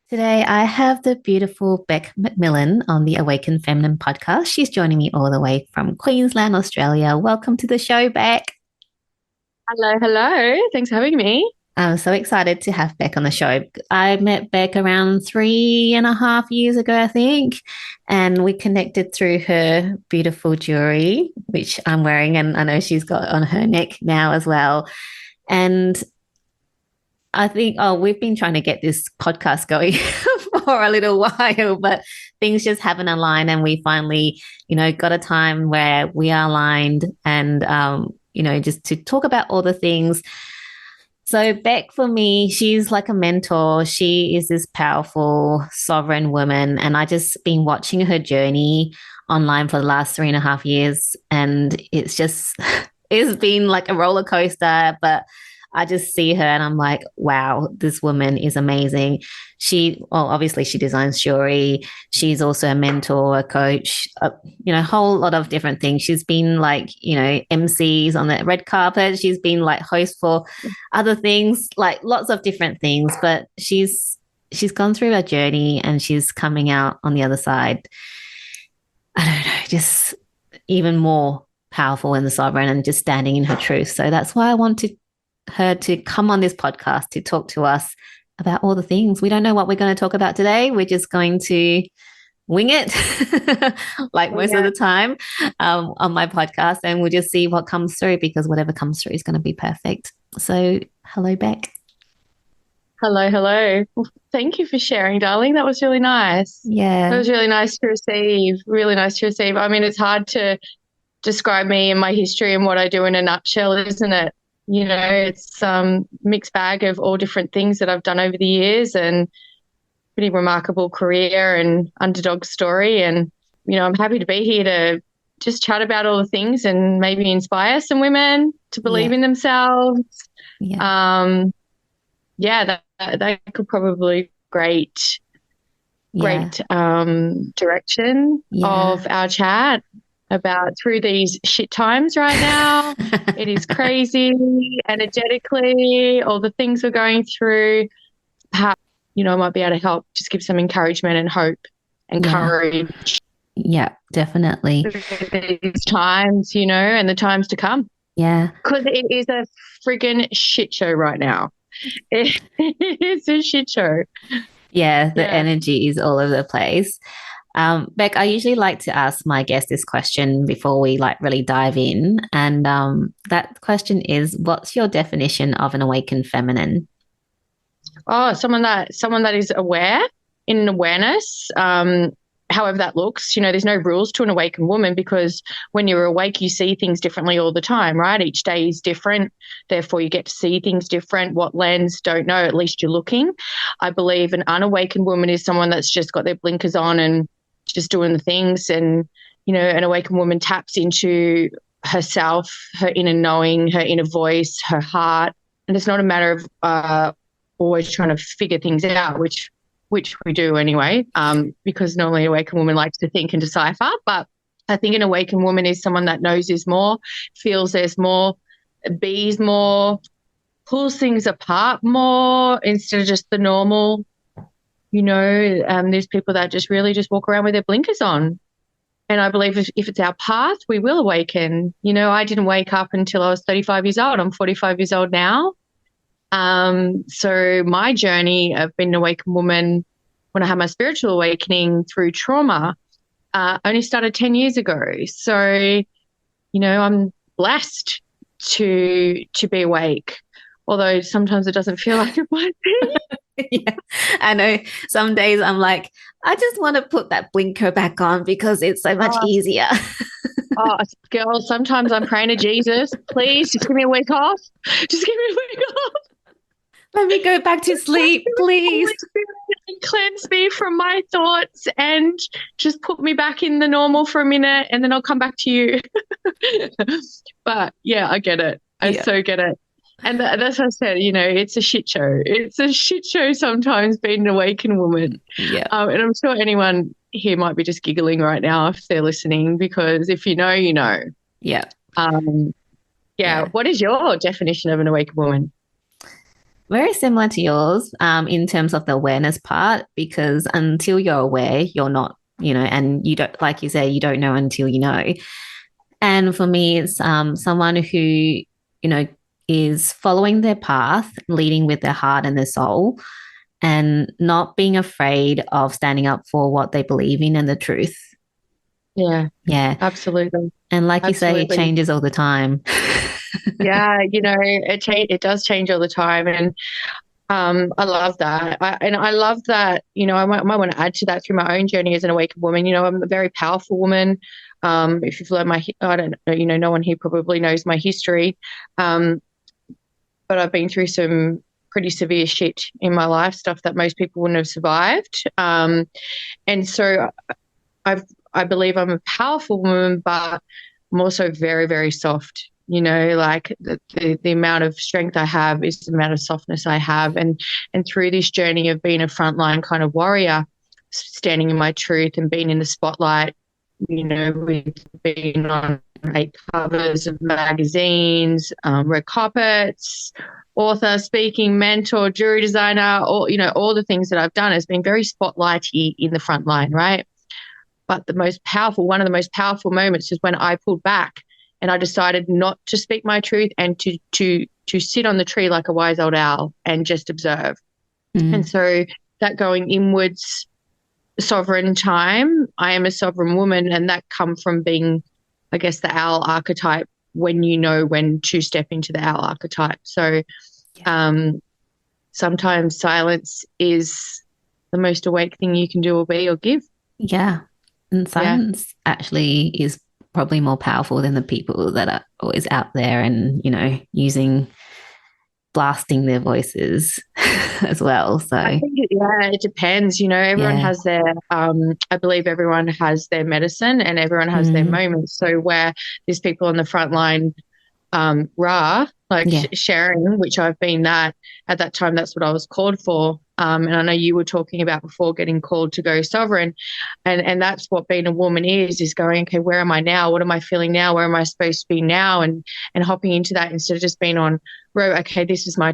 Today, I have the beautiful Beck McMillan on the Awaken Feminine podcast. She's joining me all the way from Queensland, Australia. Welcome to the show, Beck. Hello, hello. Thanks for having me. I'm so excited to have Beck on the show. I met Beck around 3.5 years ago, I think, and we connected through her beautiful jewelry, which I'm wearing, and I know she's got on her neck now as well. And I think, we've been trying to get this podcast going for a little while, but things just haven't aligned. And we finally, got a time where we are aligned and, just to talk about all the things. So, Beck, for me, she's like a mentor. She is this powerful, sovereign woman. And I just been watching her journey online for the last 3.5 years. And it's just, it's been like a roller coaster, but I just see her and I'm like, wow, this woman is amazing. Obviously, she designs jewelry. She's also a mentor, a coach, a whole lot of different things. She's been like, MCs on the red carpet. She's been like host for other things, like lots of different things. But she's gone through a journey and she's coming out on the other side. I don't know, just even more powerful in the sovereign and just standing in her truth. So that's why I wanted her to come on this podcast to talk to us about all the things. We don't know what we're going to talk about today. We're just going to wing it like most of the time on my podcast, and we'll just see what comes through because whatever comes through is going to be perfect. So hello, Beck. Hello, hello. Well, thank you for sharing, darling. That was really nice. That Yeah. was really nice to receive. Really nice to receive. I mean, it's hard to describe me and my history and what I do in a nutshell, isn't it? It's mixed bag of all different things that I've done over the years and pretty remarkable career and underdog story. And, I'm happy to be here to just chat about all the things and maybe inspire some women to believe Yeah. in themselves. Yeah. Yeah, that could probably great Yeah. direction Yeah. of our chat about through these shit times right now. It is crazy energetically, all the things we're going through. Perhaps, I might be able to help just give some encouragement and hope and Yeah. courage Yeah, definitely. through these times, and the times to come. Yeah. Because it is a friggin' shit show right now. It's a shit show. Yeah, the Yeah. energy is all over the place. Beck, I usually like to ask my guests this question before we like really dive in. And that question is, what's your definition of an awakened feminine? Oh, someone that is aware, in an awareness, however that looks. There's no rules to an awakened woman because when you're awake, you see things differently all the time, right? Each day is different. Therefore, you get to see things different. What lens, don't know. At least you're looking. I believe an unawakened woman is someone that's just got their blinkers on and just doing the things. And, an awakened woman taps into herself, her inner knowing, her inner voice, her heart. And it's not a matter of always trying to figure things out, which we do anyway, because normally an awakened woman likes to think and decipher. But I think an awakened woman is someone that knows there's more, feels there's more, bees more, pulls things apart more instead of just the normal. There's people that just really just walk around with their blinkers on. And I believe if it's our path, we will awaken. I didn't wake up until I was 35 years old. I'm 45 years old now. So my journey of being an awakened woman when I had my spiritual awakening through trauma only started 10 years ago. So, I'm blessed to be awake, although sometimes it doesn't feel like it might be. Yeah, I know some days I'm like, I just want to put that blinker back on because it's so much Oh, easier. oh, girl, sometimes I'm praying to Jesus, please just give me a week off. Just give me a week off. Let me go back to sleep, please. Holy Spirit, and cleanse me from my thoughts and just put me back in the normal for a minute and then I'll come back to you. But yeah, I get it. I Yeah. so get it. And that's what I said, it's a shit show. It's a shit show sometimes being an awakened woman. Yeah. And I'm sure anyone here might be just giggling right now if they're listening, because if you know, you know. Yeah. Yeah. Yeah. What is your definition of an awakened woman? very similar to yours in terms of the awareness part, because until you're aware, you're not, and you don't, like you say, you don't know until you know. And for me, it's someone who, is following their path, leading with their heart and their soul, and not being afraid of standing up for what they believe in and the truth. Yeah, Yeah. absolutely. And like you say, it Absolutely. changes all the time. Yeah, it does change all the time, and I love that. I love that. I might want to add to that through my own journey as an awakened woman. I'm a very powerful woman. If you've learned I don't know, no one here probably knows my history, um, but I've been through some pretty severe shit in my life, stuff that most people wouldn't have survived. And so I believe I'm a powerful woman, but I'm also very, very soft. Like the amount of strength I have is the amount of softness I have. And through this journey of being a frontline kind of warrior, standing in my truth and being in the spotlight, we've been on 8 covers of magazines, red carpets, author, speaking, mentor, jewelry designer, all the things that I've done has been very spotlighty in the front line, right? But one of the most powerful moments is when I pulled back and I decided not to speak my truth and to sit on the tree like a wise old owl and just observe. And Mm. so that going inwards, sovereign time, I am a sovereign woman, and that come from being, I guess, the owl archetype, when you know when to step into the owl archetype. So Yeah. sometimes silence is the most awake thing you can do or be or give. Yeah. And Yeah. silence actually is probably more powerful than the people that are always out there and, using blasting their voices as well. I So, think it depends. Everyone yeah. has their I believe everyone has their medicine and everyone has their Mm. moments. So where there's people on the front line, raw, like Yeah. sharing, which I've been that at that time, that's what I was called for. And I know you were talking about before getting called to go sovereign. And that's what being a woman is going, okay, where am I now? What am I feeling now? Where am I supposed to be now? And hopping into that instead of just being on road, okay, this is my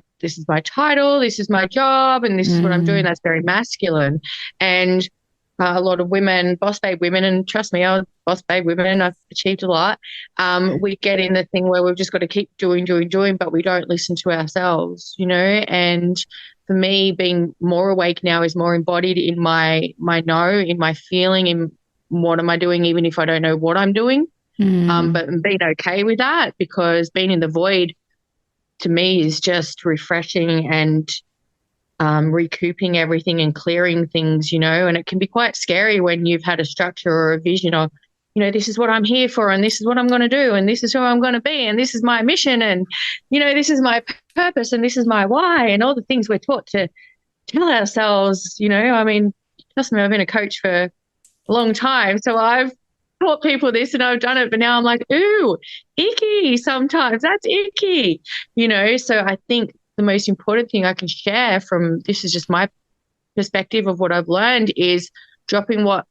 title, this is my job, and this is what I'm doing. Mm. That's very masculine. And a lot of women, boss babe women, and trust me, I was boss babe women, and I've achieved a lot. We get in the thing where we've just got to keep doing, but we don't listen to ourselves, And for me, being more awake now is more embodied in my know, in my feeling, in what am I doing, even if I don't know what I'm doing. Mm. But being okay with that, because being in the void to me is just refreshing and recouping everything and clearing things, and it can be quite scary when you've had a structure or a vision of, this is what I'm here for, and this is what I'm going to do, and this is who I'm going to be, and this is my mission, and, this is my purpose, and this is my why, and all the things we're taught to tell ourselves, I mean, trust me, I've been a coach for a long time. So I've taught people this and I've done it, but now I'm like, ooh, icky sometimes. That's icky, So I think the most important thing I can share from this is just my perspective of what I've learned is dropping what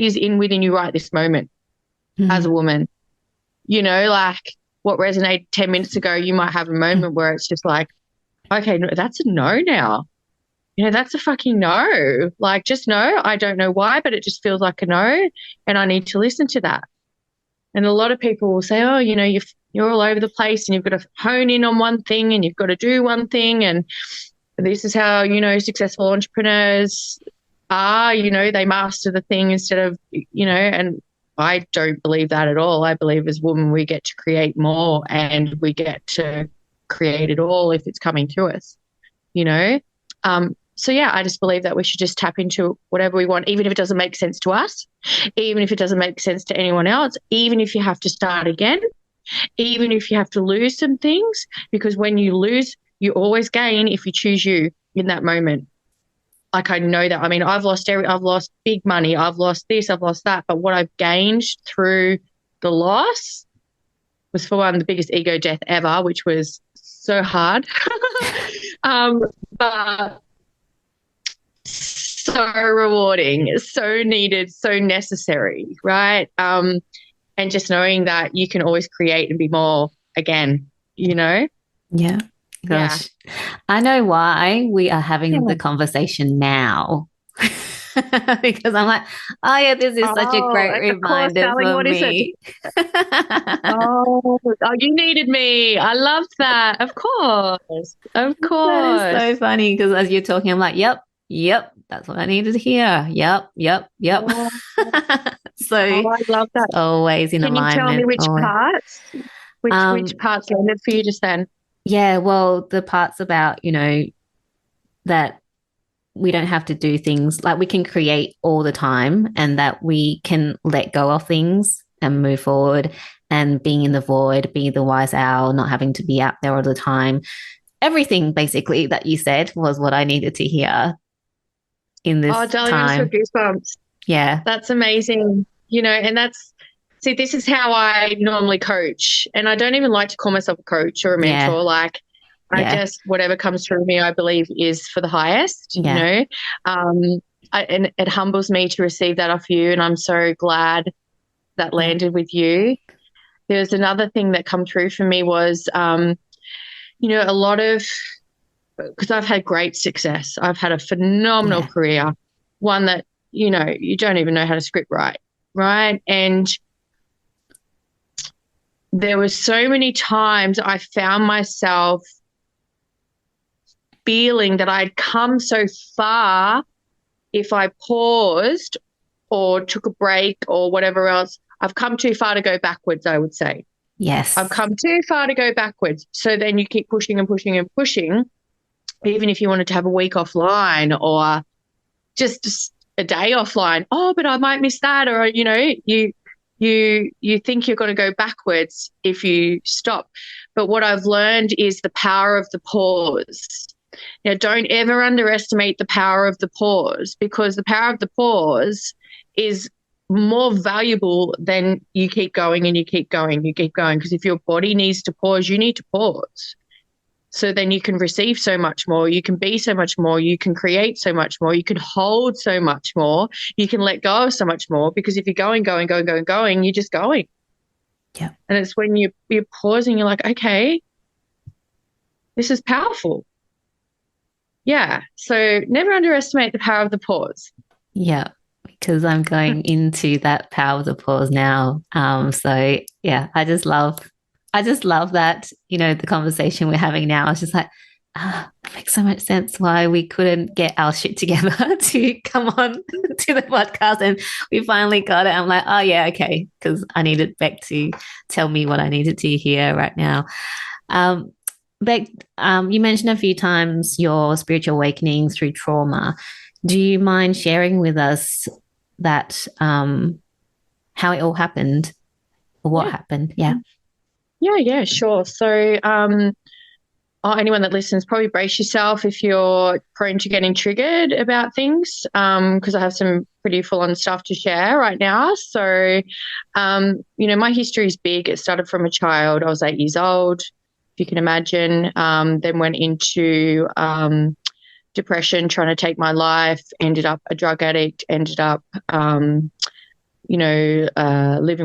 is in within you right this moment as Mm. a woman. Like what resonated 10 minutes ago, you might have a moment where it's just like, okay, no, that's a no now. That's a fucking no. Like, just no. I don't know why, but it just feels like a no. And I need to listen to that. And a lot of people will say, oh, you're all over the place and you've got to hone in on one thing and you've got to do one thing. And this is how, successful entrepreneurs are, they master the thing instead of, and I don't believe that at all. I believe as women, we get to create more and we get to create it all if it's coming through us, you know? So yeah, I just believe that we should just tap into whatever we want, even if it doesn't make sense to us, even if it doesn't make sense to anyone else, even if you have to start again, even if you have to lose some things, because when you lose, you always gain if you choose you in that moment. Like I know that. I mean, I've lost big money, I've lost this, I've lost that, but what I've gained through the loss was, for one, the biggest ego death ever, which was so hard. But so rewarding, so needed, so necessary, right? And just knowing that you can always create and be more again, Yeah. Yeah. Gosh, I know why we are having the Yeah. conversation now. Because I'm like, oh yeah, this is such a Oh, great of course, reminder darling. for What is it? me. Oh, you needed me. I love that. Of course. Of That is so course. funny because as you're talking, I'm like, yep, yep, that's what I needed to hear. Yep, yep, yep. Oh, So I love it's that. always in Can you tell me alignment. which Always. parts? Which Um, parts landed for you just then? yeah, well, the parts about, that we don't have to do things like we can create all the time and that we can let go of things and move forward and being in the void, be the wise owl, not having to be out there all the time. Everything basically that you said was what I needed to hear in Oh, this darling, I just got time. goosebumps. Yeah. That's amazing. And see, this is how I normally coach. And I don't even like to call myself a coach or a Yeah. mentor. Like, I Yeah. just, whatever comes through me, I believe is for the highest, Yeah. Um, and it humbles me to receive that off you. And I'm so glad that Yeah. landed with you. There's another thing that come through for me was, a lot of, because I've had great success. I've had a phenomenal Yeah. career, one that, you don't even know how to script write, right? And there were so many times I found myself feeling that I'd come so far if I paused or took a break or whatever else. I've come too far to go backwards, I would say. I've Yes. come too far to go backwards. So then you keep pushing and pushing and pushing, even if you wanted to have a week offline or just a day offline. Oh, but I might miss that. Or, you think you're going to go backwards if you stop. But what I've learned is the power of the pause. Don't ever underestimate the power of the pause, because the power of the pause is more valuable than you keep going and you keep going, you keep going. Because if your body needs to pause, you need to pause. So then you can receive so much more, you can be so much more, you can create so much more, you can hold so much more, you can let go of so much more, because if you're going, going, going, going, going, you're just going. Yeah. And it's when you're pausing, you're like, okay, this is powerful. Yeah. So never underestimate the power of the pause. Yeah. Because I'm going into that power of the pause now. So yeah, I just love that, the conversation we're having now. It's just like, it makes so much sense why we couldn't get our shit together to come on to the podcast. And we finally got it. I'm like, oh yeah, okay. Because I needed Beck to tell me what I needed to hear right now. Um, Beck, you mentioned a few times your spiritual awakening through trauma. Do you mind sharing with us that how it all happened or what Yeah. happened? Yeah. Yeah, sure. So, anyone that listens, probably brace yourself if you're prone to getting triggered about things, because I have some pretty full-on stuff to share right now. So, my history is big. It started from a child. I was 8 years old, if you can imagine. Then went into depression, trying to take my life, ended up a drug addict, ended up living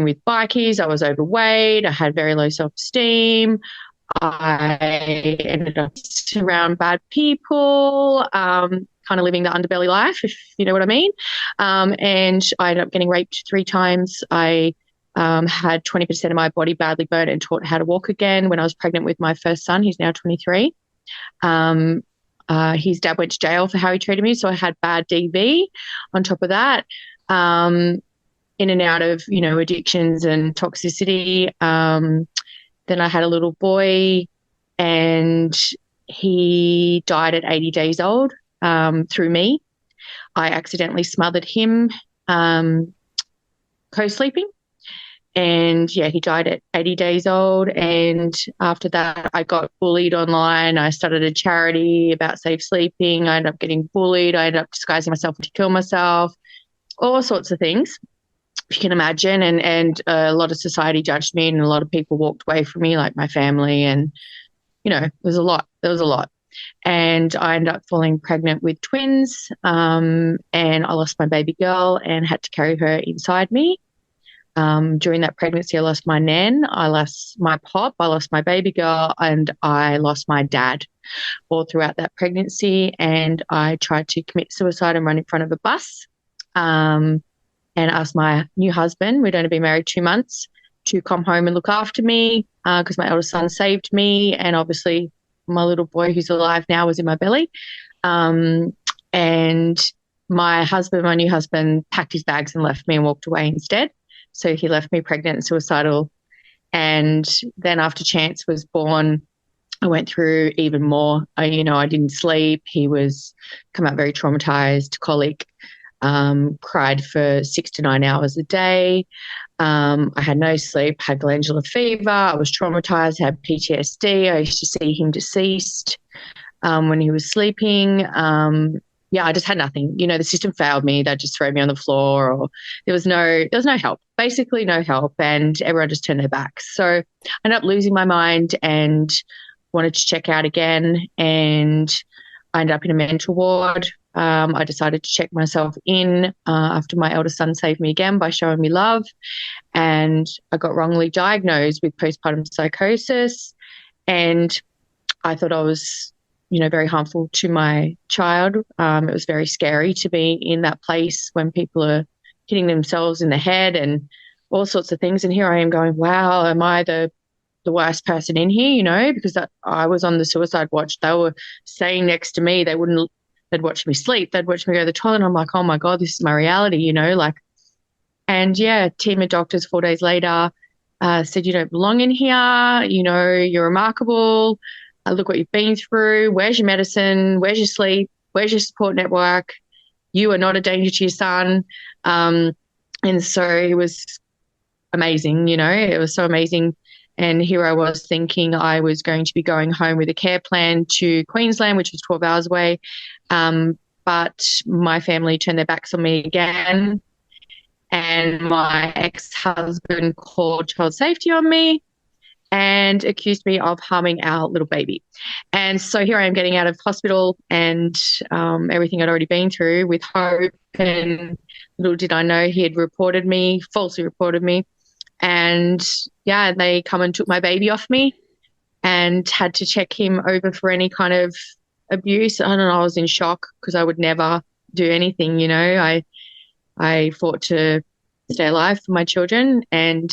with bikies. I was overweight. I had very low self-esteem. I ended up around bad people, kind of living the underbelly life, if you know what I mean. And I ended up getting raped 3 times. I had 20% of my body badly burnt and taught how to walk again when I was pregnant with my first son. He's now 23. His dad went to jail for how he treated me, so I had bad DV on top of that. In and out of, addictions and toxicity. Then I had a little boy, and he died at 80 days old through me. I accidentally smothered him co-sleeping. And yeah, he died at 80 days old. And after that, I got bullied online. I started a charity about safe sleeping. I ended up getting bullied. I ended up disguising myself to kill myself, all sorts of things, if you can imagine. And a lot of society judged me, and a lot of people walked away from me, like my family. And, there was a lot. And I ended up falling pregnant with twins, and I lost my baby girl and had to carry her inside me. During that pregnancy, I lost my nan, I lost my pop, I lost my baby girl, and I lost my dad all throughout that pregnancy. And I tried to commit suicide and run in front of a bus, and asked my new husband, we'd only been married 2 months, to come home and look after me because my eldest son saved me. And obviously my little boy who's alive now was in my belly. And my husband, my new husband, packed his bags and left me and walked away instead. So he left me pregnant and suicidal. And then after Chance was born, I went through even more. I didn't sleep. He was come out very traumatized, colic, cried for 6 to 9 hours a day. I had no sleep, had glandular fever. I was traumatized, had PTSD. I used to see him deceased when he was sleeping. I just had nothing. The system failed me. They'd just throw me on the floor, or there was no help, basically no help, and everyone just turned their backs. So I ended up losing my mind and wanted to check out again, and I ended up in a mental ward. I decided to check myself in after my eldest son saved me again by showing me love, and I got wrongly diagnosed with postpartum psychosis, and I thought I was very harmful to my child. It was very scary to be in that place when people are hitting themselves in the head and all sorts of things. And here I am going, wow, am I the worst person in here, because I was on the suicide watch. They were staying next to me. They'd watch me sleep. They'd watch me go to the toilet. And I'm like, oh my God, this is my reality, and yeah, team of doctors 4 days later said, you don't belong in here. You're remarkable. Look what you've been through. Where's your medicine? Where's your sleep? Where's your support network? You are not a danger to your son. And so it was amazing, it was so amazing. And here I was thinking I was going to be going home with a care plan to Queensland, which was 12 hours away. But my family turned their backs on me again. And my ex-husband called child safety on me and accused me of harming our little baby. And so here I am getting out of hospital and everything I'd already been through with hope. And little did I know he had falsely reported me. And yeah, they come and took my baby off me and had to check him over for any kind of abuse. I don't know, I was in shock because I would never do anything, I fought to stay alive for my children. And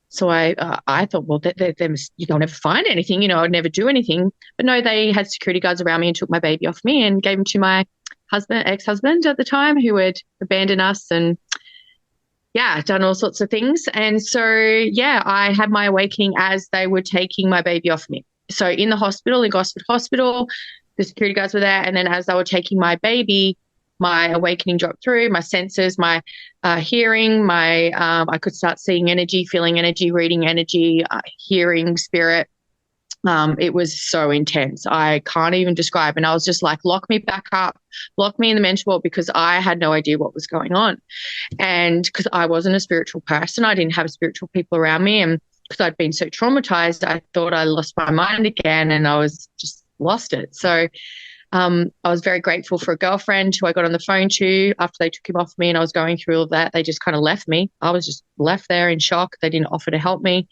so I thought, well, you'll never find anything, I'd never do anything. But no, they had security guards around me and took my baby off me and gave him to my ex-husband at the time, who had abandoned us and, yeah, done all sorts of things. And so, yeah, I had my awakening as they were taking my baby off me. So in the hospital, in Gosford Hospital, the security guards were there. And then as they were taking my baby, my awakening dropped through, my senses, my hearing, I could start seeing energy, feeling energy, reading energy, hearing spirit. It was so intense. I can't even describe. And I was just like, lock me back up, lock me in the mental ward, because I had no idea what was going on. And because I wasn't a spiritual person, I didn't have spiritual people around me. And because I'd been so traumatized, I thought I lost my mind again, and I was just lost it. So I was very grateful for a girlfriend who I got on the phone to after they took him off me and I was going through all that. They just kind of left me. I was just left there in shock. They didn't offer to help me.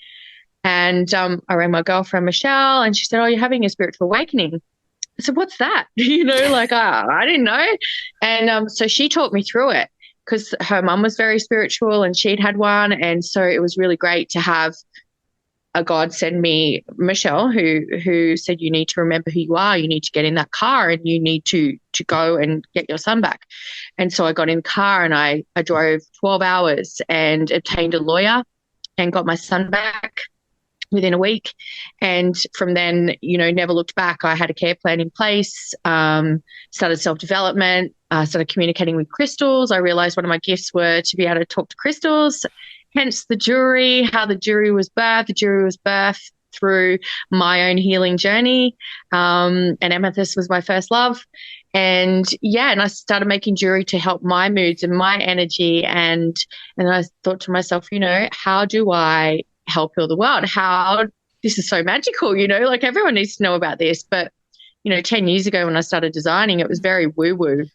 And I rang my girlfriend, Michelle, and she said, oh, you're having a spiritual awakening. I said, what's that? I didn't know. And so she talked me through it because her mum was very spiritual and she'd had one. And so it was really great to have a God send me Michelle, who said, you need to remember who you are. You need to get in that car and you need to go and get your son back. And so I got in the car and I drove 12 hours and obtained a lawyer and got my son back within a week. And from then, never looked back. I had a care plan in place, started self-development, started communicating with crystals. I realized one of my gifts were to be able to talk to crystals. Hence the jewelry, how the jewelry was birthed. The jewelry was birthed through my own healing journey. And amethyst was my first love. And I started making jewelry to help my moods and my energy. And I thought to myself, how do I help heal the world? This is so magical, everyone needs to know about this. But, 10 years ago when I started designing, it was very woo-woo,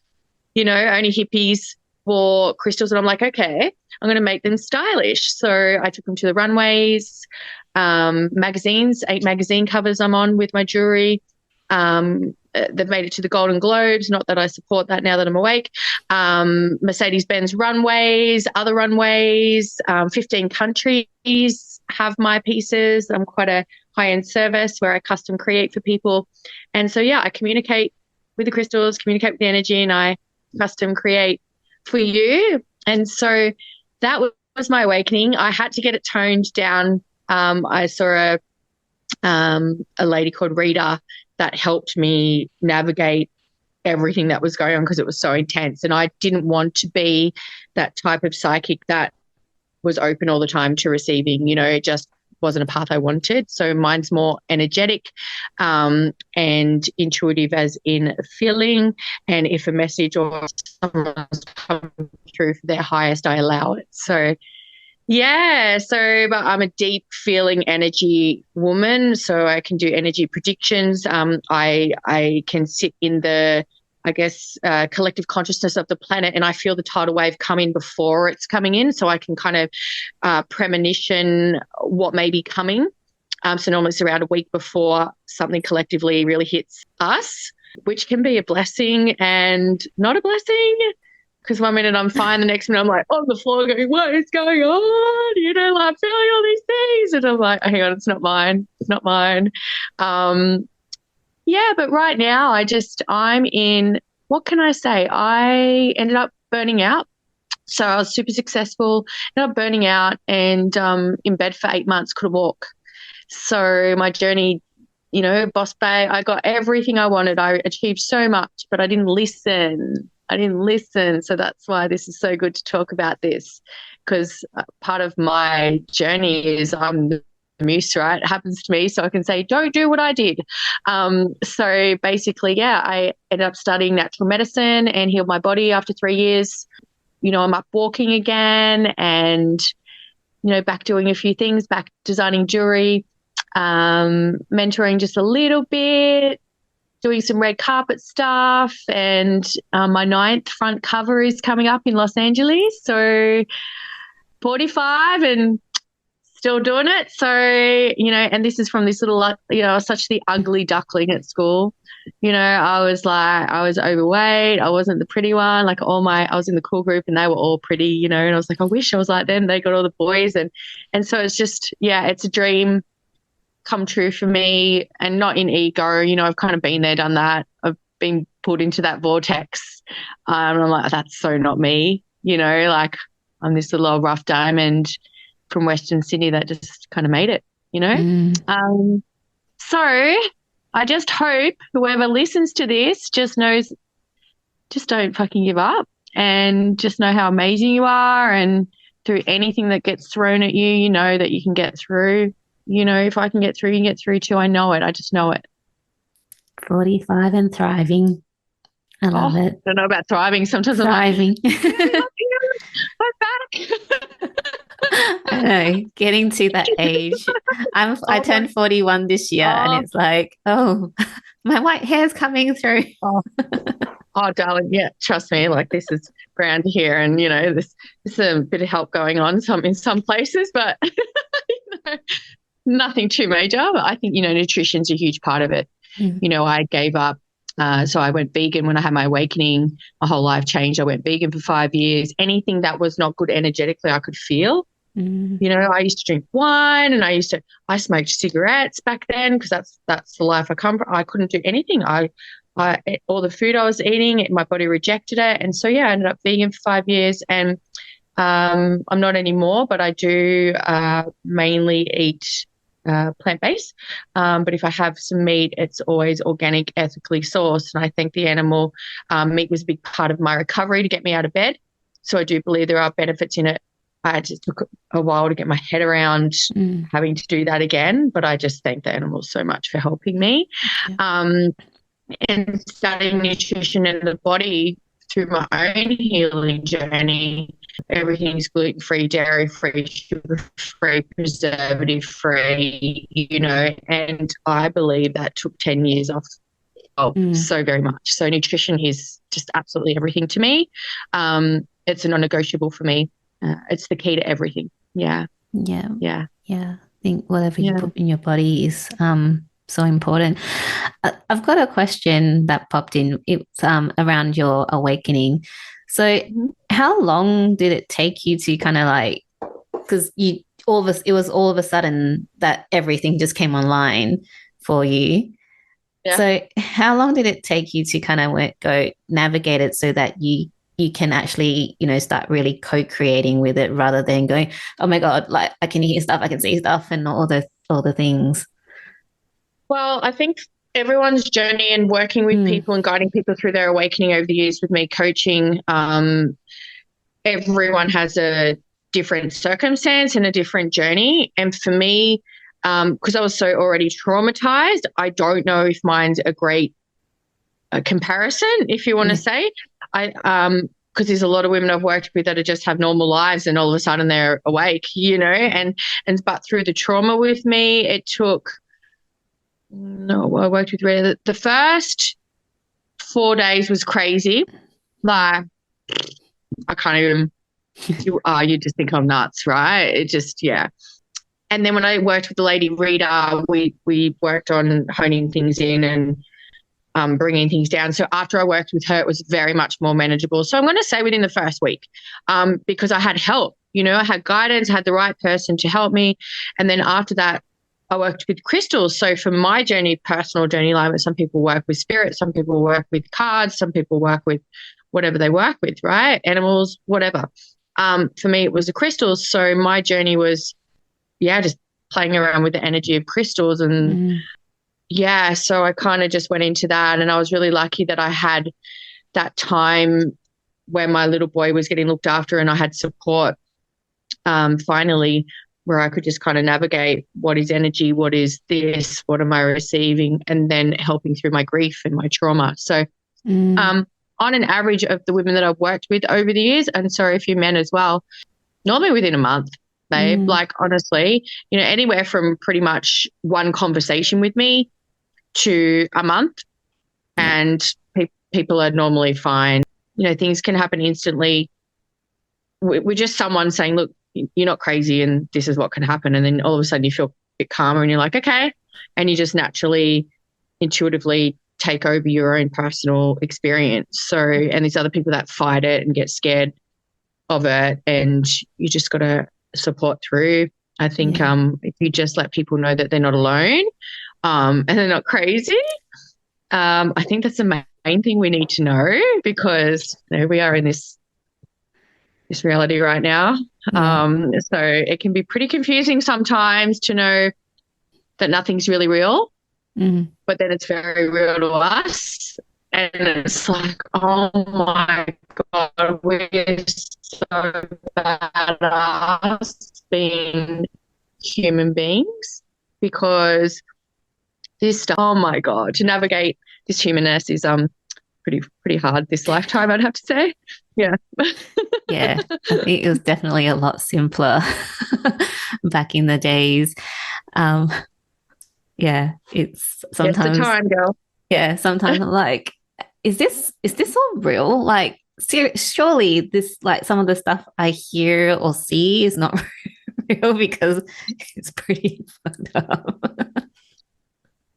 only hippies for crystals, and I'm like, okay, I'm going to make them stylish. So I took them to the runways, magazines, 8 magazine covers I'm on with my jewelry. They've made it to the Golden Globes. Not that I support that now that I'm awake. Mercedes-Benz runways, other runways, 15 countries have my pieces. I'm quite a high-end service where I custom create for people. And so, yeah, I communicate with the crystals, communicate with the energy, and I custom create for you. And so that was my awakening. I had to get it toned down. I saw a lady called Rita that helped me navigate everything that was going on because it was so intense. And I didn't want to be that type of psychic that was open all the time to receiving. You know, it just wasn't a path I wanted. So mine's more energetic and intuitive, as in feeling. And if a message or someone's come through for their highest, I allow it. So yeah, so but I'm a deep feeling energy woman, so I can do energy predictions. I can sit in the, I guess, collective consciousness of the planet, and I feel the tidal wave coming before it's coming in, so I can kind of premonition what may be coming. So normally it's around a week before something collectively really hits us, which can be a blessing and not a blessing. Because one minute I'm fine, the next minute I'm like on the floor going, what is going on? You know, like feeling all these things. And I'm like, hang on, it's not mine. It's not mine. Yeah, but right now I'm in, what can I say? I ended up burning out. So I was super successful, ended up burning out and in bed for 8 months, couldn't walk. So my journey, you know, boss babe, I got everything I wanted. I achieved so much, but I didn't listen. So that's why this is so good to talk about this, because part of my journey is I'm the muse, right? It happens to me, so I can say, don't do what I did. So basically, yeah, I ended up studying natural medicine and healed my body after 3 years. You know, I'm up walking again and, you know, back doing a few things, back designing jewelry, mentoring just a little bit, doing some red carpet stuff, and my 9th front cover is coming up in Los Angeles. So 45 and still doing it. So, you know, and this is from this little, you know, I was such the ugly duckling at school. You know, I was overweight. I wasn't the pretty one. Like I was in the cool group and they were all pretty, you know, and I was like, I wish I was like them. They got all the boys. And so it's just, yeah, it's a dream come true for me, and not in ego. You know, I've kind of been there, done that. I've been pulled into that vortex. And I'm like, that's so not me. You know, like I'm this little old rough diamond from Western Sydney that just kind of made it, you know? So I just hope whoever listens to this just knows, just don't fucking give up, and just know how amazing you are. And through anything that gets thrown at you, you know that you can get through. You know, if I can get through, you can get through too. I know it. I just know it. 45 and thriving. I love it. I don't know about thriving. Sometimes thriving. I'm back. I know, getting to that age. I turned 41 this year, and it's like, oh, my white hair's coming through. Oh, darling, yeah, trust me, like this is around here, and you know, this is a bit of help going on in some places, but you know, nothing too major. But I think, you know, nutrition's a huge part of it. You know, I gave up. So I went vegan when I had my awakening. My whole life changed. I went vegan for 5 years. Anything that was not good energetically, I could feel. You know, I used to drink wine, and I smoked cigarettes back then, because that's the life I come from. I couldn't do anything. All the food I was eating, my body rejected it. And so, yeah, I ended up vegan for 5 years, and I'm not anymore, but I do mainly eat plant-based. But if I have some meat, it's always organic, ethically sourced. And I think the animal meat was a big part of my recovery to get me out of bed. So I do believe there are benefits in it. I just took a while to get my head around having to do that again, but I just thank the animals so much for helping me. And studying nutrition in the body through my own healing journey. Everything's gluten-free, dairy-free, sugar-free, preservative-free, you know, and I believe that took 10 years off so very much. So nutrition is just absolutely everything to me. It's a non-negotiable for me. It's the key to everything. Yeah. Yeah. Yeah. Yeah. I think whatever you put in your body is so important. I've got a question that popped in. It's around your awakening. So how long did it take you to kind of like, because it was all of a sudden that everything just came online for you. Yeah. So how long did it take you to kind of go navigate it so that you can actually, start really co-creating with it rather than going, oh my God, like I can hear stuff, I can see stuff and all the things. Well, I think everyone's journey and working with people and guiding people through their awakening over the years with me coaching, everyone has a different circumstance and a different journey. And for me, because I was so already traumatized, I don't know if mine's a great comparison, if you want to say. Because there's a lot of women I've worked with that just have normal lives and all of a sudden they're awake, but through the trauma with me, it took, I worked with Rita. The first 4 days was crazy. Like, I can't even, you just think I'm nuts, right? It just, yeah. And then when I worked with the lady Rita, we worked on honing things in and bringing things down. So after I worked with her, it was very much more manageable. So I'm going to say within the first week, because I had help, I had guidance, I had the right person to help me. And then after that, I worked with crystals. So for my journey, personal journey line, some people work with spirit, some people work with cards, some people work with whatever they work with, right? Animals, whatever. For me, it was the crystals. So my journey was, just playing around with the energy of crystals. And so I kind of just went into that. And I was really lucky that I had that time where my little boy was getting looked after and I had support finally, where I could just kind of navigate what is energy, what is this, what am I receiving, and then helping through my grief and my trauma. So on an average of the women that I've worked with over the years, and sorry, a few men as well, normally within a month, babe, like honestly, anywhere from pretty much one conversation with me to a month, and people are normally fine. Things can happen instantly. We're just someone saying, look, you're not crazy and this is what can happen. And then all of a sudden you feel a bit calmer and you're like, okay. And you just naturally, intuitively take over your own personal experience. So, and there's other people that fight it and get scared of it, and you just got to support through. I think if you just let people know that they're not alone and they're not crazy, I think that's the main thing we need to know, because we are in this reality right now. So it can be pretty confusing sometimes to know that nothing's really real, but then it's very real to us. And it's like, oh my God, we're so badass being human beings, because this stuff, oh my God, to navigate this humanness is pretty hard this lifetime, I'd have to say. Yeah. Yeah, I think it was definitely a lot simpler back in the days. It's sometimes the time, girl. Yeah, sometimes I'm like, is this all real? Like, surely this, like, some of the stuff I hear or see is not real, because it's pretty fucked up.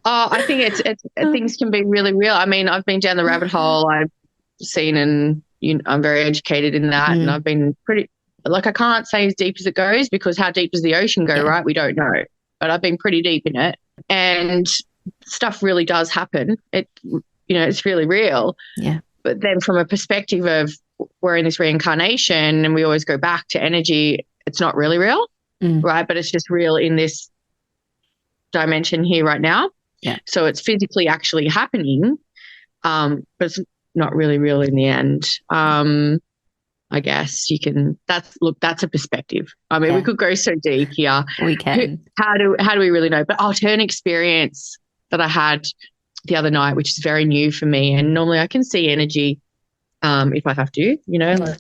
Oh, I think it's things can be really real. I mean, I've been down the rabbit hole. I've seen, and I'm very educated in that, and I've been pretty, like, I can't say as deep as it goes, because how deep does the ocean go, right? We don't know, but I've been pretty deep in it, and stuff really does happen. It's really real. Yeah. But then from a perspective of we're in this reincarnation and we always go back to energy, it's not really real, right? But it's just real in this dimension here right now. Yeah. So it's physically actually happening, but it's not really real in the end. I guess you can, that's a perspective. I mean, we could go so deep here. We can. How do we really know? But I'll tell an experience that I had the other night, which is very new for me. And normally I can see energy if I have to, like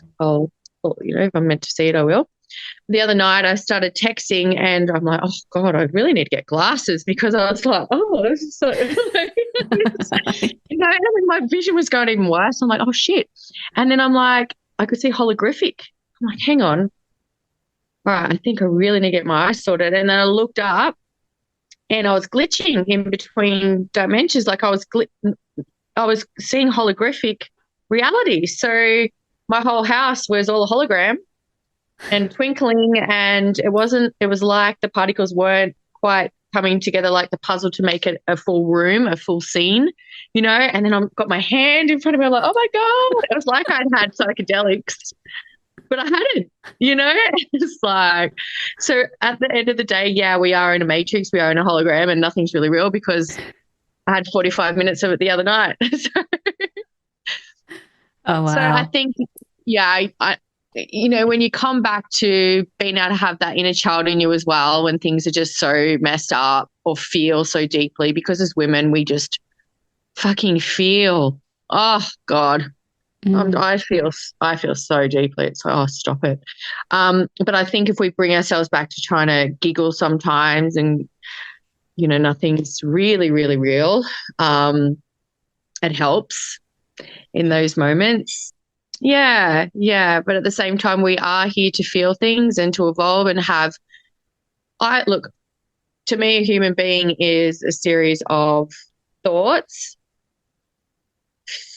if I'm meant to see it, I will. the other night I started texting and I'm like, oh God, I really need to get glasses because I was like, oh, this is so, and my vision was going even worse. I'm like, oh shit. And then I'm like, I could see holographic. I'm like, hang on. All right, I think I really need to get my eyes sorted. And then I looked up and I was glitching in between dimensions. Like I was seeing holographic reality. So my whole house was all a hologram and twinkling, and it was like the particles weren't quite coming together like the puzzle to make it a full room, a full scene, and then I've got my hand in front of me. I'm like, oh my God. It was like I'd had psychedelics, but I hadn't, It's like, so at the end of the day, yeah, we are in a matrix, we are in a hologram, and nothing's really real because I had 45 minutes of it the other night. Oh, wow. So I think, yeah, I when you come back to being able to have that inner child in you as well, when things are just so messed up or feel so deeply, because as women, we just fucking feel, oh God, I feel so deeply. It's like, oh, stop it. But I think if we bring ourselves back to trying to giggle sometimes and, nothing's really, really real, it helps in those moments. Yeah. But at the same time, we are here to feel things and to evolve and look, to me, a human being is a series of thoughts,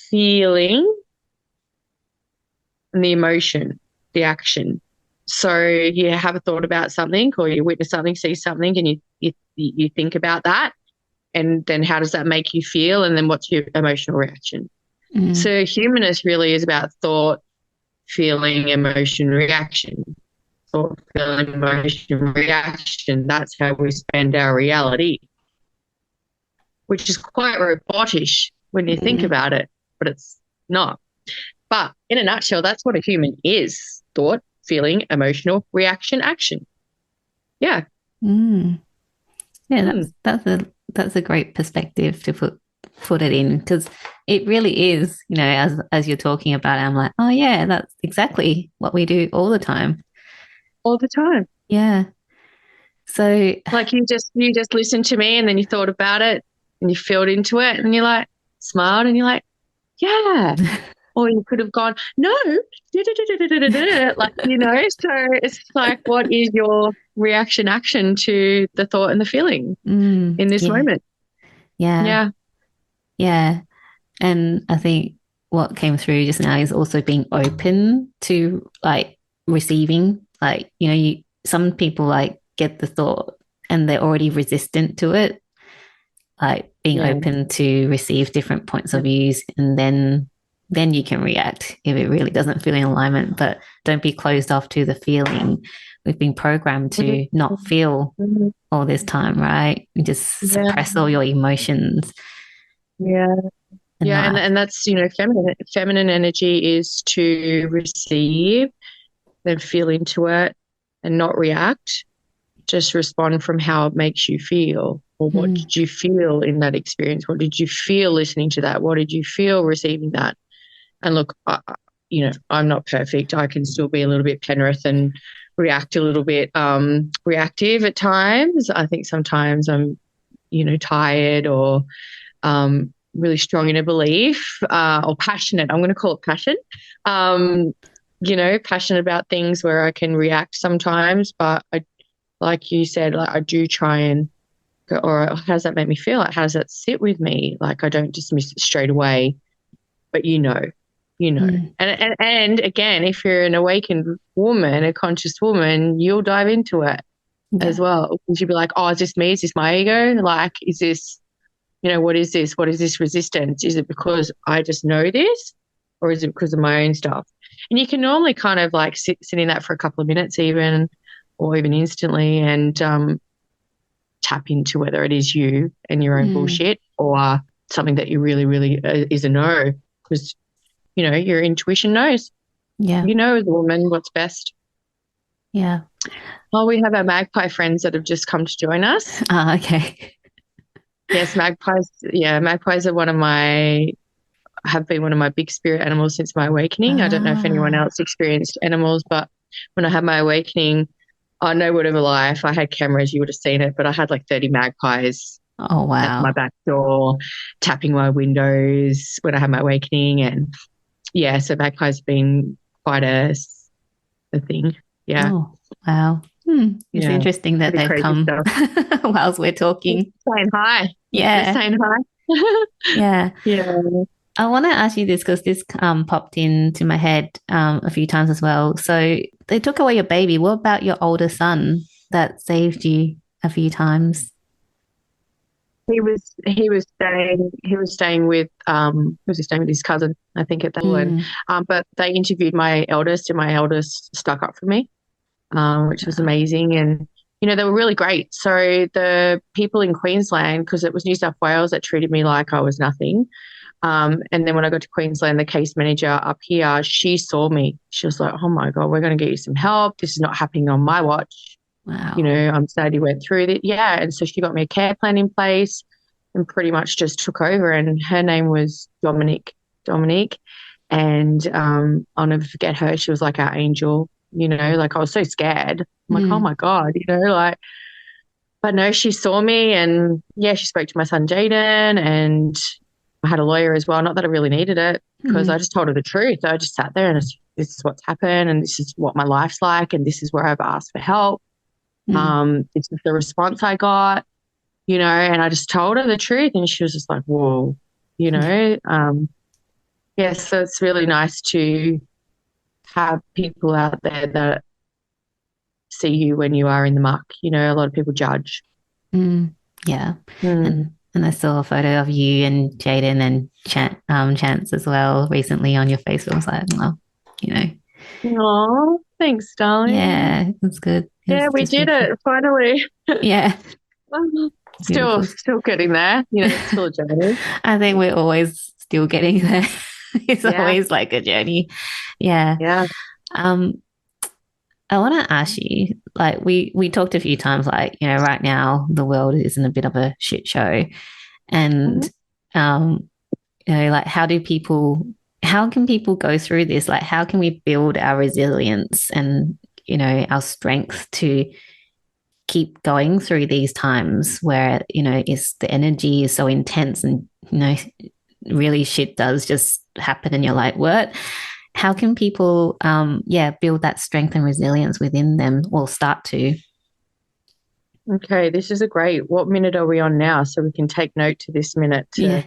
feeling, and the emotion, the action. So you have a thought about something, or you witness something, see something, and you think about that, and then how does that make you feel, and then what's your emotional reaction? So humanness really is about thought, feeling, emotion, reaction. Thought, feeling, emotion, reaction. That's how we spend our reality, which is quite robotish when you think about it, but it's not. But in a nutshell, that's what a human is: thought, feeling, emotional, reaction, action. Yeah. Yeah, that's a great perspective to put it in, because it really is, as you're talking about it, I'm like, oh yeah, that's exactly what we do all the time. All the time. Yeah. So like you just listened to me and then you thought about it and you filled into it and you like smiled and you're like, yeah. Or you could have gone, no, like, so it's like, what is your reaction action to the thought and the feeling in this moment? Yeah. And I think what came through just now is also being open to like receiving, like, some people like get the thought and they're already resistant to it, like being open to receive different points of views, and then you can react if it really doesn't feel in alignment. But don't be closed off to the feeling. We've been programmed to not feel all this time, right? You just suppress all your emotions. Yeah. And that's, feminine energy is to receive, then feel into it and not react. Just respond from how it makes you feel. Or what did you feel in that experience? What did you feel listening to that? What did you feel receiving that? And look, I'm not perfect. I can still be a little bit Penrith and react a little bit reactive at times. I think sometimes I'm, tired or really strong in a belief or passionate. I'm going to call it passion. Passionate about things where I can react sometimes, but like you said, like I do try and go, all right, how does that make me feel? Like, how does that sit with me? Like I don't dismiss it straight away, but and again, if you're an awakened woman, a conscious woman, you'll dive into it as well. You'll be like, oh, is this me? Is this my ego? Like, is this, what is this? What is this resistance? Is it because I just know this, or is it because of my own stuff? And you can normally kind of like sit in that for a couple of minutes even, or even instantly, and tap into whether it is you and your own bullshit or something that you really, really is a no. Because, your intuition knows. Yeah. As a woman what's best. Yeah. Oh, we have our magpie friends that have just come to join us. Okay. Yes, magpies. Yeah, magpies are have been one of my big spirit animals since my awakening. I don't know if anyone else experienced animals, but when I had my awakening, oh, no word of a lie, if I had cameras, you would have seen it, but I had like 30 magpies Oh, at my wow. back door, tapping my windows when I had my awakening. And yeah, so magpies have been quite a thing. Yeah. Oh, wow. It's Yeah. interesting that Pretty they've crazy come stuff. whilst we're talking. Saying hi. Just Yeah. saying hi. Yeah. Yeah. I want to ask you this because this popped into my head a few times as well. So they took away your baby. What about your older son that saved you a few times? He was staying with his cousin, I think, at that point. Mm, But they interviewed my eldest, and my eldest stuck up for me, which was wow. amazing. And they were really great. So the people in Queensland, because it was New South Wales that treated me like I was nothing. And then when I got to Queensland, the case manager up here, she saw me. She was like, "Oh my God, we're going to get you some help. This is not happening on my watch. Wow. I'm sad you went through it." Yeah. And so she got me a care plan in place and pretty much just took over. And her name was Dominique. And I'll never forget her. She was like our angel, like I was so scared. I'm like, oh Mm, my God, like, but no, she saw me and yeah, she spoke to my son Jaden, and I had a lawyer as well. Not that I really needed it because I mm, just told her the truth. I just sat there and this is what's happened and this is what my life's like and this is where I've asked for help. mm. This is the response I got, and I just told her the truth and she was just like, whoa, you know. Yeah, so it's really nice to have people out there that see you when you are in the muck. A lot of people judge. Mm, yeah. Mm. And I saw a photo of you and Jaden and Chance as well recently on your Facebook. I was like, well, you know, Oh, thanks, darling. yeah, it's good. It Yeah, was we just did beautiful. it finally. Yeah, Still, beautiful. still getting there. It's still a journey. I think we're always still getting there. It's Yeah, always like a journey. Yeah. yeah. Um, I want to ask you, like we talked a few times, like, right now the world is in a bit of a shit show. And Mhm. um, like how can people go through this? Like how can we build our resilience and, our strength to keep going through these times where, it's the energy is so intense and, really shit does just happen and you're like, what? How can people build that strength and resilience within them or start to? Okay, this is a great. What minute are we on now? So we can take note to this minute Yeah.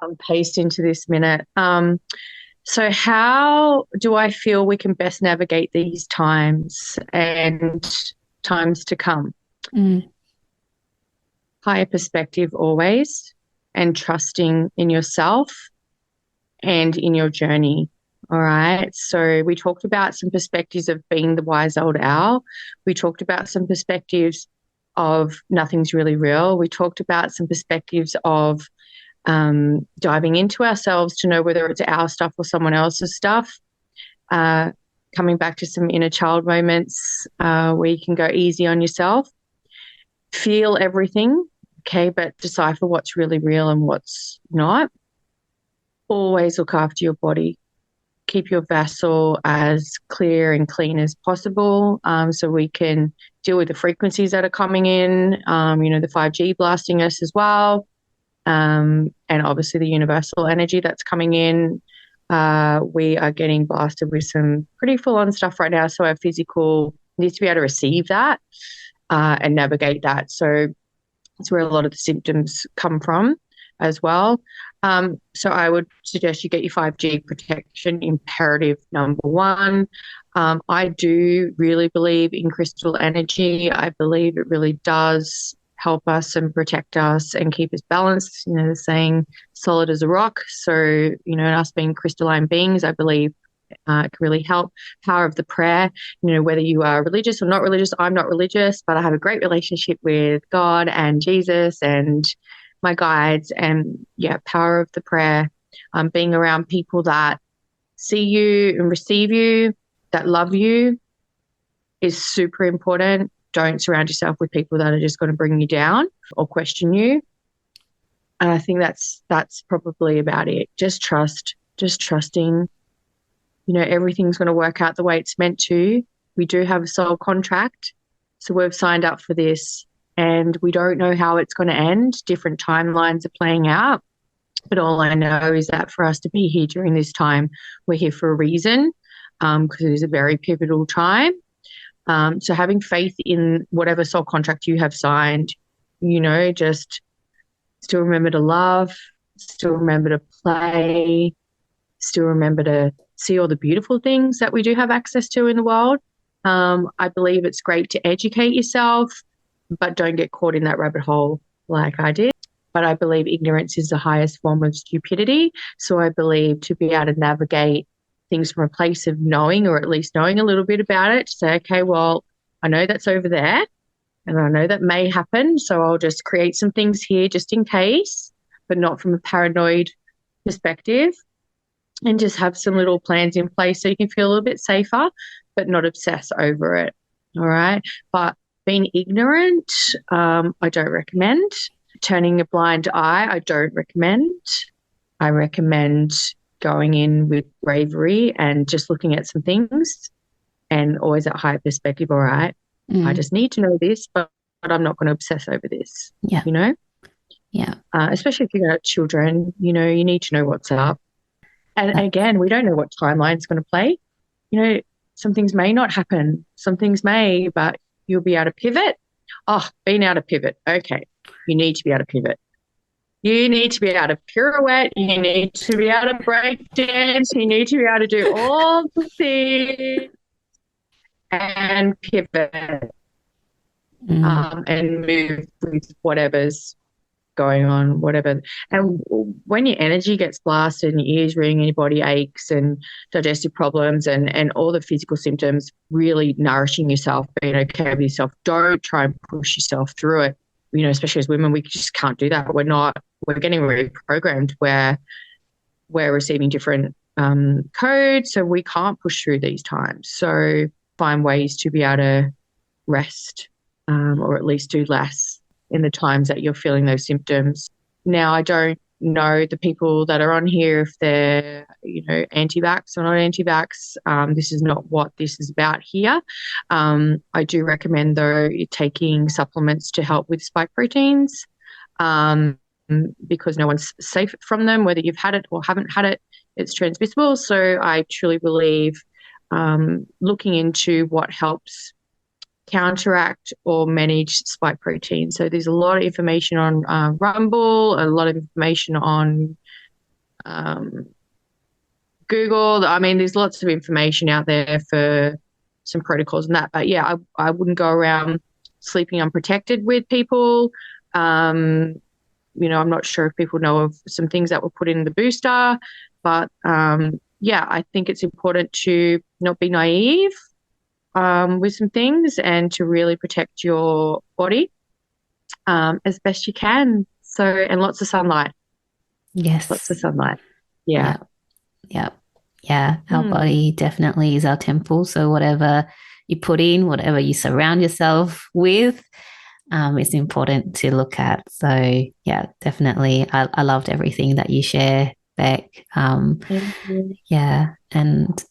to paste into this minute. So how do I feel we can best navigate these times and times to come? Mm, Higher perspective always, and trusting in yourself and in your journey. All right. So we talked about some perspectives of being the wise old owl. We talked about some perspectives of nothing's really real. We talked about some perspectives of diving into ourselves to know whether it's our stuff or someone else's stuff. Coming back to some inner child moments where you can go easy on yourself. Feel everything, okay, but decipher what's really real and what's not. Always look after your body. Keep your vessel as clear and clean as possible so we can deal with the frequencies that are coming in, the 5G blasting us as well, and obviously the universal energy that's coming in. We are getting blasted with some pretty full-on stuff right now, so our physical needs to be able to receive that and navigate that. So that's where a lot of the symptoms come from as well. So I would suggest you get your 5G protection, imperative number one. I do really believe in crystal energy. I believe it really does help us and protect us and keep us balanced. The saying, solid as a rock. So, us being crystalline beings, I believe can really help. Power of the prayer, whether you are religious or not religious. I'm not religious, but I have a great relationship with God and Jesus and my guides. And yeah, power of the prayer, being around people that see you and receive you, that love you is super important. Don't surround yourself with people that are just going to bring you down or question you. And I think that's probably about it. Just trusting, everything's going to work out the way it's meant to. we do have a soul contract. So we've signed up for this and we don't know how it's going to end. Different timelines are playing out. But all I know is that for us to be here during this time, we're here for a reason, because it is a very pivotal time. So having faith in whatever soul contract you have signed, just still remember to love, still remember to play, still remember to see all the beautiful things that we do have access to in the world. I believe it's great to educate yourself, but don't get caught in that rabbit hole like I did. But I believe ignorance is the highest form of stupidity. So I believe to be able to navigate things from a place of knowing, or at least knowing a little bit about it, to say, okay, well, I know that's over there and I know that may happen. So I'll just create some things here just in case, but not from a paranoid perspective, and just have some little plans in place so you can feel a little bit safer, but not obsess over it. All right. But being ignorant, I don't recommend. Turning a blind eye, I don't recommend. I recommend going in with bravery and just looking at some things, and always that higher perspective. All right, I just need to know this, but I'm not going to obsess over this. Yeah. Yeah. Especially if you've got children, you need to know what's up. And again, we don't know what timeline's going to play. Some things may not happen. Some things may, but you'll be able to pivot. Oh, being able to pivot. Okay. You need to be able to pivot. You need to be able to pirouette. You need to be able to break dance. You need to be able to do all the things and pivot and move with whatever's going on, whatever. And when your energy gets blasted and your ears ring and your body aches and digestive problems and all the physical symptoms, really nourishing yourself, being okay with yourself, don't try and push yourself through it. Especially as women, we just can't do that. We're getting reprogrammed where we're receiving different codes, so we can't push through these times. So find ways to be able to rest, or at least do less in the times that you're feeling those symptoms. Now, I don't know the people that are on here, if they're, anti-vax or not anti-vax. This is not what this is about here. I do recommend, though, taking supplements to help with spike proteins, because no one's safe from them, whether you've had it or haven't had it. It's transmissible. So I truly believe looking into what helps counteract or manage spike protein. So there's a lot of information on Rumble, a lot of information on Google. I mean, there's lots of information out there for some protocols and that. But yeah, I wouldn't go around sleeping unprotected with people. I'm not sure if people know of some things that were put in the booster, but I think it's important to not be naive with some things, and to really protect your body as best you can. So, and lots of sunlight. Yes. Lots of sunlight. Yeah. Yeah. Our body definitely is our temple. So whatever you put in, whatever you surround yourself with, it's important to look at. So yeah, definitely. I loved everything that you share, Beck. Yeah. And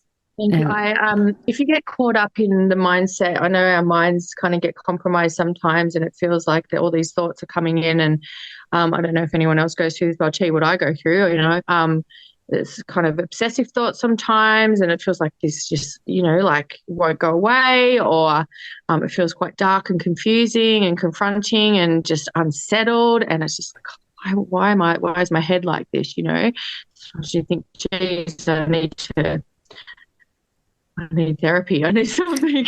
if you get caught up in the mindset, I know our minds kind of get compromised sometimes, and it feels like that all these thoughts are coming in, and I don't know if anyone else goes through this, but I'll tell you what I go through. It's kind of obsessive thoughts sometimes, and it feels like this just won't go away, or it feels quite dark and confusing and confronting and just unsettled, and it's just like, why is my head like this? So you think, geez, I need therapy, I need something,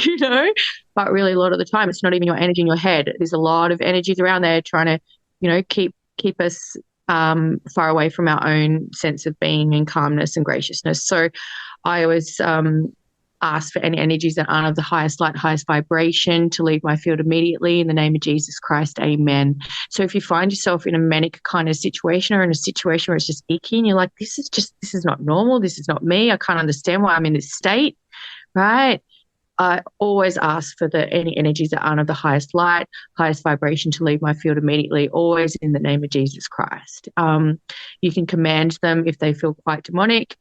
but really a lot of the time it's not even your energy in your head. There's a lot of energies around there trying to keep us far away from our own sense of being and calmness and graciousness. So I always ask for any energies that aren't of the highest light, highest vibration, to leave my field immediately in the name of Jesus Christ. Amen. So if you find yourself in a manic kind of situation, or in a situation where it's just icky and you're like, this is not normal, this is not me, I can't understand why I'm in this state, right? I always ask for any energies that aren't of the highest light, highest vibration, to leave my field immediately, always in the name of Jesus Christ. You can command them if they feel quite demonic.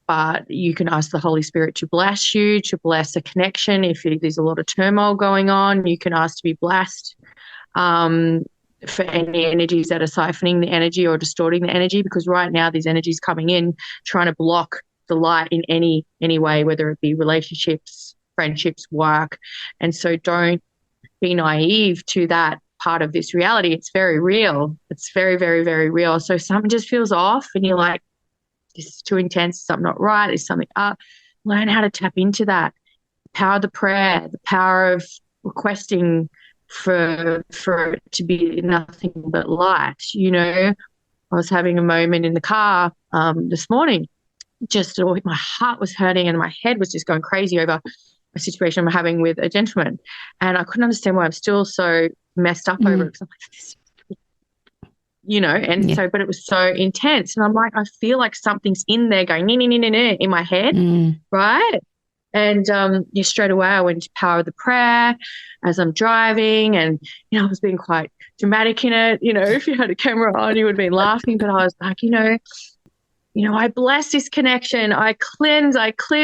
but you can ask the Holy Spirit to bless you, to bless a connection. If there's a lot of turmoil going on, you can ask to be blessed for any energies that are siphoning the energy or distorting the energy, because right now there's energies coming in trying to block the light in any way, whether it be relationships, friendships, work. And so don't be naive to that part of this reality. It's very real. It's very, very, very real. So something just feels off and you're like, this is too intense, something not right, there's something up. Learn how to tap into that. The power of the prayer, the power of requesting for it to be nothing but light. You know, I was having a moment in the car this morning, just my heart was hurting and my head was just going crazy over a situation I'm having with a gentleman. And I couldn't understand why I'm still so messed up over it, because I'm like, this, you know, and so, but it was so intense. And I'm like, I feel like something's in there going in my head, right? And straight away I went to power of the prayer as I'm driving, and you know, I was being quite dramatic in it. You know, if you had a camera on, you would have been laughing, but I was like, you know, I bless this connection. I clear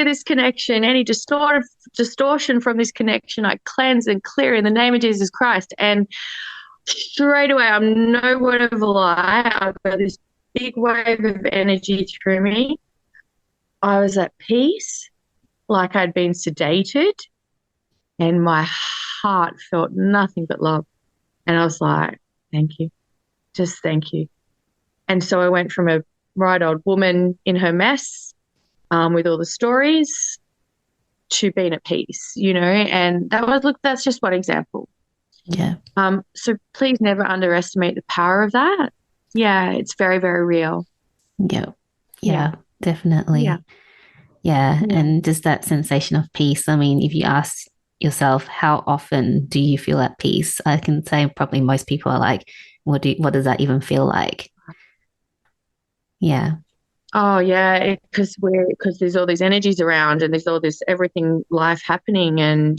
this connection. Any distortion from this connection, I cleanse and clear in the name of Jesus Christ. And straight away, I'm no word of a lie, I got this big wave of energy through me. I was at peace, like I'd been sedated, and my heart felt nothing but love. And I was like, thank you, just thank you. And so I went from a right old woman in her mess with all the stories to being at peace, you know. And that's just one example. Yeah. So please never underestimate the power of that. Yeah, it's very, very real. Yeah, definitely. Yeah. And just that sensation of peace. I mean, if you ask yourself, how often do you feel at peace? I can say probably most people are like, what does that even feel like? Yeah. Oh yeah, because there's all these energies around, and there's all this everything life happening, and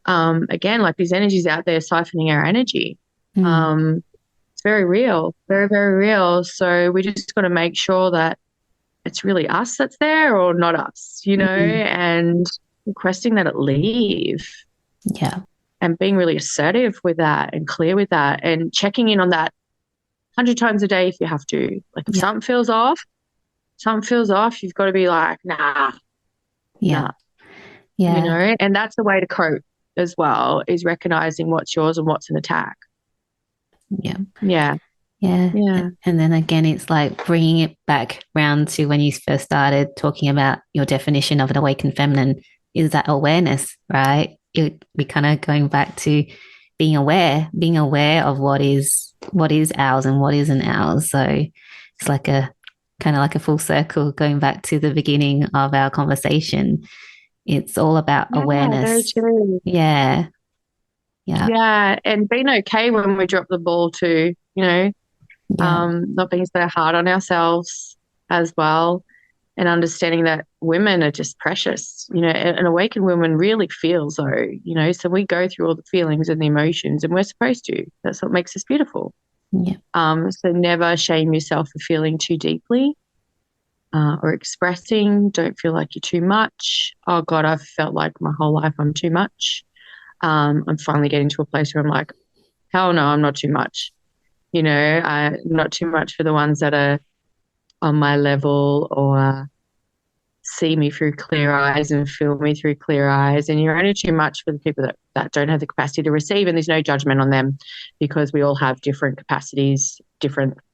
again, like these energies out there siphoning our energy. It's very real, very, very real. So we just got to make sure that it's really us that's there or not us, you know, and requesting that it leave. Yeah. And being really assertive with that and clear with that, and checking in on that 100 times a day if you have to. Like if something feels off, you've got to be like, nah. Yeah. You know, and that's the way to cope as well, is recognizing what's yours and what's an attack. Yeah. And then again, it's like bringing it back round to when you first started talking about your definition of an awakened feminine is that awareness, right? We're kind of going back to being aware of what is ours and what isn't ours. So it's like a kind of like a full circle going back to the beginning of our conversation. It's all about awareness. Very true. Yeah. And being okay when we drop the ball too, you know, not being so hard on ourselves as well, and understanding that women are just precious. You know, an awakened woman really feels though, you know, so we go through all the feelings and the emotions, and we're supposed to. That's what makes us beautiful. So never shame yourself for feeling too deeply or expressing. Don't feel like you're too much. Oh God, I've felt like my whole life I'm too much. I'm finally getting to a place where I'm like, hell no, I'm not too much. You know, not too much for the ones that are on my level or see me through clear eyes and feel me through clear eyes. And you're only too much for the people that don't have the capacity to receive. And there's no judgment on them, because we all have different capacities,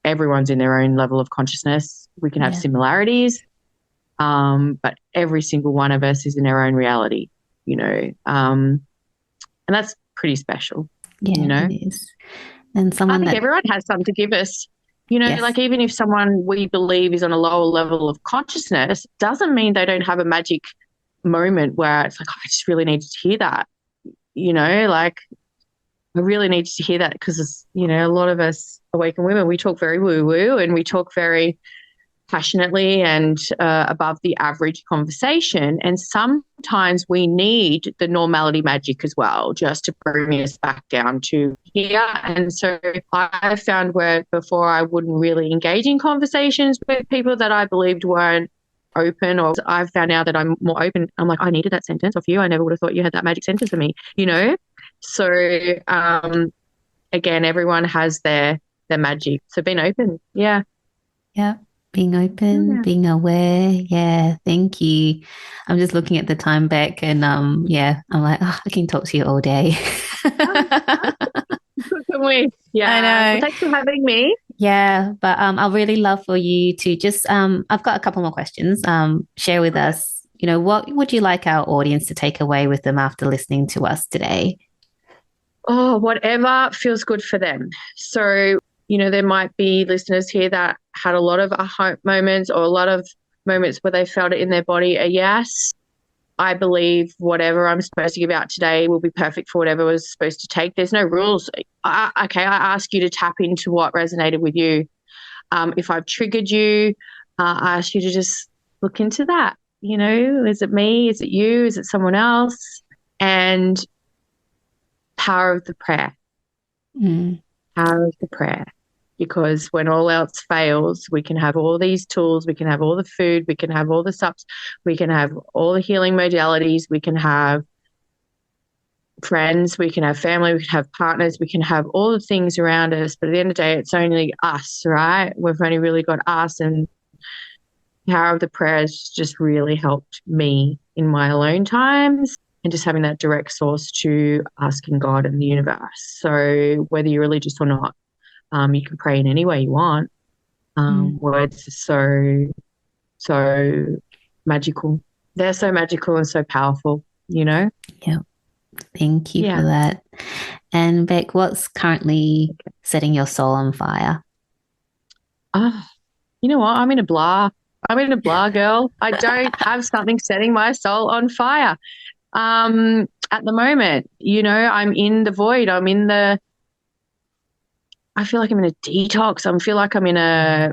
everyone's in their own level of consciousness. We can have similarities, but every single one of us is in our own reality, you know, and that's pretty special. Yeah, you know, it is. And I think everyone has something to give us, you know, like even if someone we believe is on a lower level of consciousness, doesn't mean they don't have a magic moment where it's like, oh, I just really needed to hear that, you know, like I really needed to hear that, because, you know, a lot of us awakened women, we talk very woo-woo and we talk very passionately and above the average conversation. And sometimes we need the normality magic as well, just to bring us back down to here. And so I found where before I wouldn't really engage in conversations with people that I believed weren't open, or I've found out that I'm more open. I'm like, I needed that sentence off you. I never would have thought you had that magic sentence for me, you know? So, again, everyone has their magic. So being open. Yeah. Yeah. Being open, Yeah. being aware. Yeah. Thank you. I'm just looking at the time back and yeah, I'm like, oh, I can talk to you all day. Can we? I Yeah. Well, know. thanks for having me. Yeah, but I'll really love for you to just I've got a couple more questions. Share with Okay. us, what would you like our audience to take away with them after listening to us today? Oh, whatever feels good for them. So, there might be listeners here that had a lot of aha moments or a lot of moments where they felt it in their body. A yes, I believe whatever I'm supposed to give out today will be perfect for whatever was supposed to take. There's no rules. Okay, I ask you to tap into what resonated with you. If I've triggered you, I ask you to just look into that. Is it me? Is it you? Is it someone else? And power of the prayer. Mm, Power of the prayer. Because when all else fails, we can have all these tools, we can have all the food, we can have all the subs, we can have all the healing modalities, we can have friends, we can have family, we can have partners, we can have all the things around us. But at the end of the day, it's only us, right? We've only really got us. And power of the prayer has just really helped me in my alone times, and just having that direct source to asking God and the universe. So whether you're religious or not, you can pray in any way you want. mm, Words are so magical. They're so magical and so powerful, yeah. Thank you for Yeah. that. And Beck, what's currently setting your soul on fire? Oh, you know what? I'm in a blah. I'm in a blah, girl. I don't have something setting my soul on fire. At the moment, I'm in the void. I feel like I'm in a detox. I feel like I'm in a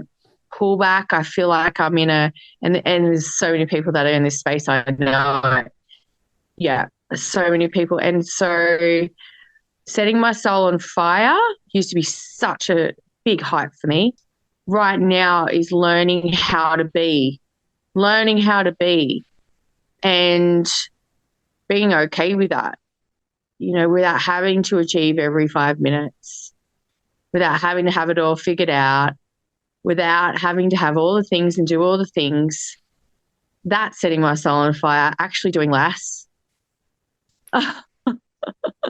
pullback. I feel like I'm in and there's so many people that are in this space. I know. Yeah, so many people. And so setting my soul on fire used to be such a big hype for me. Right now is learning how to be and being okay with that, without having to achieve every 5 minutes, without having to have it all figured out, without having to have all the things and do all the things. That's setting my soul on fire, actually doing less.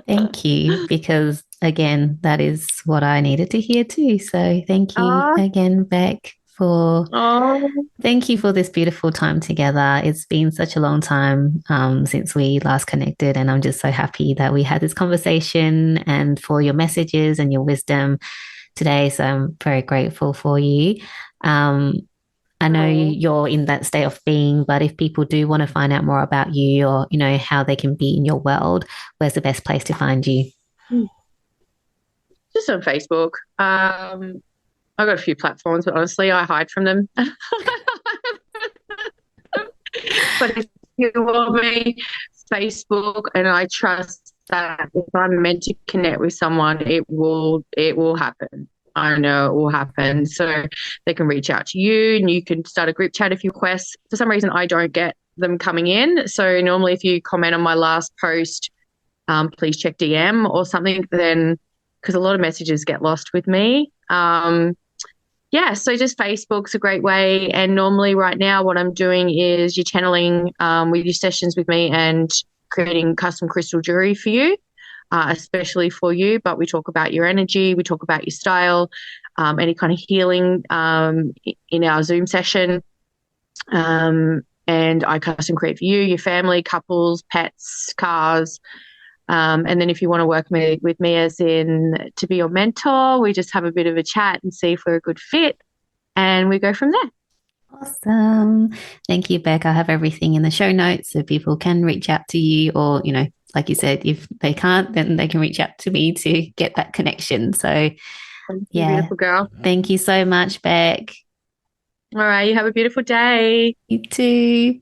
Thank you, because again, that is what I needed to hear too. So thank you Oh, again, Beck, for oh, thank you for this beautiful time together. It's been such a long time since we last connected, and I'm just so happy that we had this conversation and for your messages and your wisdom today. So I'm very grateful for you. Um, I know oh. you're in that state of being, but if people do want to find out more about you or, how they can be in your world, where's the best place to find you? Just on Facebook. I've got a few platforms, but honestly, I hide from them. But if you want me, Facebook, and I trust that if I'm meant to connect with someone, it will happen. I know it will happen. So they can reach out to you and you can start a group chat if you request. For some reason, I don't get them coming in. So normally if you comment on my last post, please check DM or something, then because a lot of messages get lost with me. Yeah, so just Facebook's a great way. And normally right now what I'm doing is you're channeling with your sessions with me and creating custom crystal jewelry for you, especially for you. But we talk about your energy, we talk about your style, any kind of healing in our Zoom session. And I custom create for you, your family, couples, pets, cars. And then if you want to work with me as in to be your mentor, we just have a bit of a chat and see if we're a good fit and we go from there. Awesome. Thank you, Beck. I have everything in the show notes so people can reach out to you or, like you said, if they can't, then they can reach out to me to get that connection. So, Thank you, yeah, beautiful girl. thank you so much, Beck. All right, you have a beautiful day. You too.